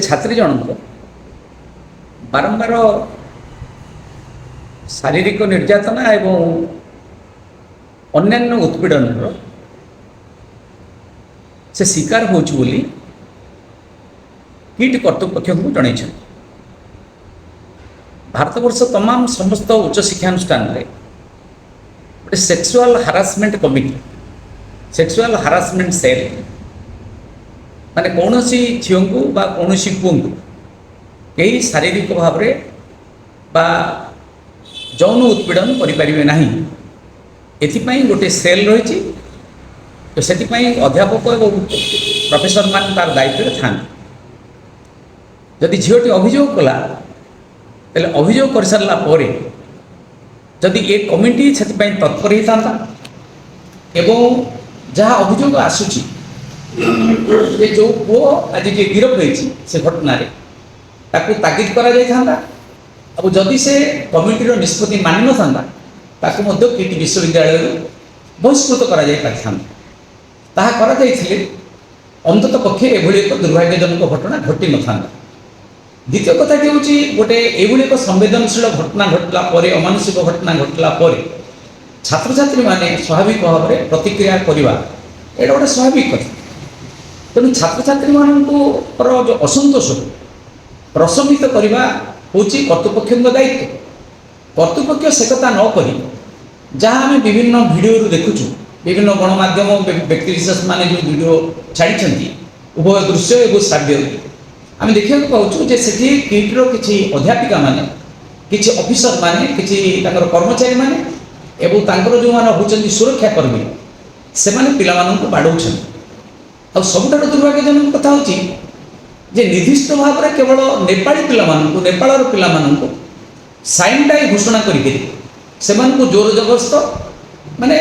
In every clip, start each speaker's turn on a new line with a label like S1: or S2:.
S1: छात्री जनक बारंबार शारीरिक निर्यातना एवं अन्यान्य उत्पीड़न से शिकार होली किट कर्तृपक्ष को जन भारतवर्ष तमाम समस्त उच्च शिक्षानुष्ठान गोटे sexual harassment committee sexual harassment cell माने कौन सी झील को बा कौन सी पुओं को कई शारीरिक भाव में बा जौन उत्पीड़न करें ना एथिपाई गोटे सेल रही तो से अध्यापक और प्रोफेसर मान तार दायित्व था जदि झीलटी अभियोग कला तेल अभियोग कर सारा पर जदि ए कमिटी से तत्पर होता एवं जहाँ अभियोग आसूची ये जो पुओ आज जी गिरफ रही से घटना ताकीद करा अब जदि से कमिटीर निष्पत्ति मानि न था किट विश्वविद्यालय बहिष्कृत कर अंतत पक्षे एभली एक दुर्भाग्यजनक घटना घटी न था। द्वितीय कथा हूँ गोटे एभली एक संवेदनशील घटना घटला अमानुषिक घटना घटला छात्र छात्री माने स्वाभाविक भाव में प्रतिक्रिया करवा एटा गोटे स्वाभाविक कथा तेणु छात्र छात्री मानकर जो असंतोष प्रशमित करवा हूँ कर्तृपक्ष दायित्व। कर्तृपक्ष से कथा न करी जहाँ आम विभिन्न भिडियो देखुचु विभिन्न गणमाध्यम व्यक्तिशेष माने जो वीडियो छाड़ी उभय दृश्य और श्राव्य आम देखा पाचु किट्र किसी अध्यापिका माने किसी ऑफिसर माने किसी कर्मचारी माने एवं तांकर जो माने होचंती सुरक्षाकर्मी से माने पिला माननकु बाडौछन आ सबुठार दुर्भाग्यजनक कथा हूँ जे निर्दिष्ट भाव में केवल नेपाली पिला माननकु नेपालर पिला माननकु साइन टाई घोषणा करके जोर जबरदस्त माने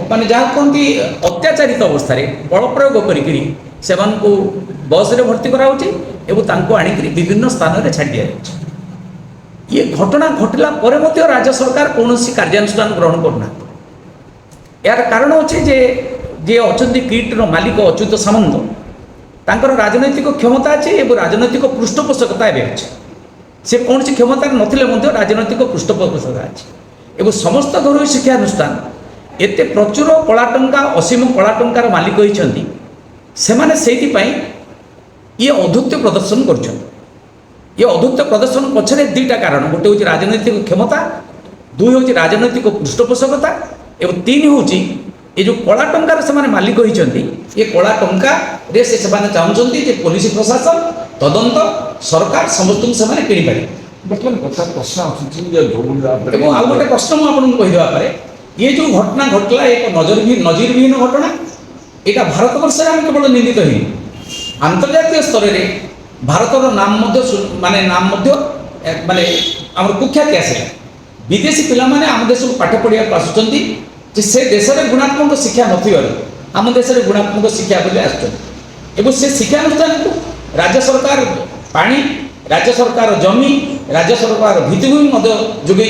S1: माने जहाँ कहती अत्याचारित अवस्था बल प्रयोग करी बस रे भर्ती कराऊँ आनिक विभिन्न स्थान में छाड़ दिया ये घटना घटला पर राज्य सरकार कौन कार्यानुष्ठान ग्रहण करना। यार कारण अच्छे जे जे अच्छा किट्र मालिक अच्युत सामंत तांकर राजनैतिक क्षमता अच्छे और राजनैतिक पृष्ठपोषकता अच्छे से कौन सी क्षमता नथिले राजनैतिक पृष्ठपोषकता अच्छे और समस्त घरोई शिक्षानुष्ठान एत प्रचुर कला टंका असीम कला टंकार मालिक होती से ये अधूत्य प्रदर्शन कर ये अधूत्य प्रदर्शन पछरे दुईटा कारण गोटे हूँ राजनैतिक क्षमता दुई हूँ राजनैतिक पृष्ठपोषकता और तीन हूँ ये जो कला टंकार से मालिक होती ये कला टंका से चाहते पुलिस प्रशासन तदंत सरकार समस्त से किपारे
S2: बर्तमान कथा प्रश्न
S1: आउ गोटे प्रश्न मुझे कहीदेवापर ये जो घटना घटला एक नजिरविहीन घटना यहाँ भारत वर्ष में केवल निंदित ही आंतर्जातीय स्तर में भारतर नाम माने माने आम कुख्याति आसला विदेशी पिला माने आम देश को पाठ पढ़ा आसुँच से देश में गुणात्मक शिक्षा नाम देश में गुणात्मक शिक्षा बोली आसुँच से शिक्षानुष्ठान को राज्य सरकार पानी राज्य सरकार जमी राज्य सरकार भित्तिभूमि जोगे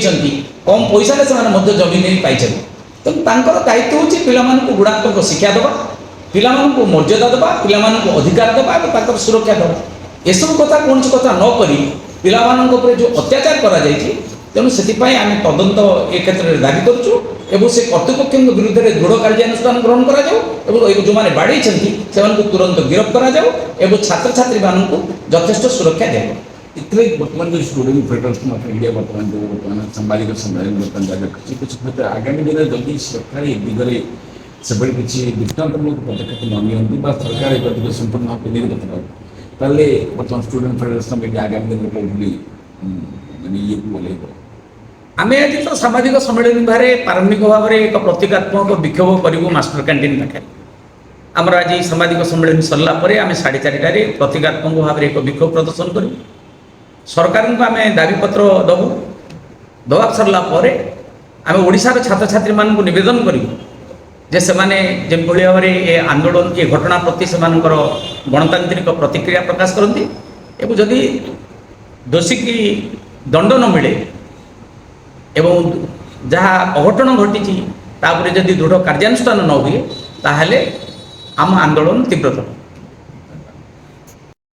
S1: कम पैसा से जमी नहीं पाई तेणु दायित्व हूँ पिला गुणात्मक शिक्षा देवा पिला मर्यादा देवा पिला अधिकार देवा और सुरक्षा देवा एसबू कथा कौन कथा न करी पिला जो अत्याचार करा तेणु से आम तदंत ए क्षेत्र में दाबी करुँ से कर्तृपक्ष विरुद्ध में दृढ़ कार्यानुष्ठान ग्रहण कर जो मैंने बाड़े से तुरंत गिरफ्त कर छात्र छात्री मानू यथेष्ट सुरक्षा दे।
S2: इतने बर्तमान जो स्टूडेंट फेडरेशन ऑफ इंडिया बर्तमान जो बर्तमान साम्बादिक सम्मेलन बर्तमान जारी कुछ आगामी दिन जल्दी सरकार दिगरे से किसी दृष्टान्तमूलक पदक्षेप न नियंती सरकार एक संपूर्ण भाव निर्गत ताले बर्तमान स्टूडेंट फेडरेशन ऑफ इंडिया आगामी दिन माने ये बोले
S1: आम आज तो सामाजिक सम्मेलन बारे प्रारंभिक भाव में एक प्रतीकात्मक विक्षोभ करूँ मास्टर कैंटीन पाखे आमर आज सामाजिक सम्मेलन सरला आम 4:30 प्रतीकात्मक भाव में एक विक्षोभ प्रदर्शन करूँ सरकार को आम दाबीपत्र दबू दबा सरला आम ओडिशार छात्र छात्री मान नवेदन करूँ जे से जो भाव में ये आंदोलन ये घटना प्रति से गणतांत्रिक प्रतिक्रिया प्रकाश करती एवं जदि दोषी की दंड न मिले एवं जहाँ अघटन घटी जदि दृढ़ कार्यानुष्ठान न हुए ताहले आम आंदोलन तीव्रतर।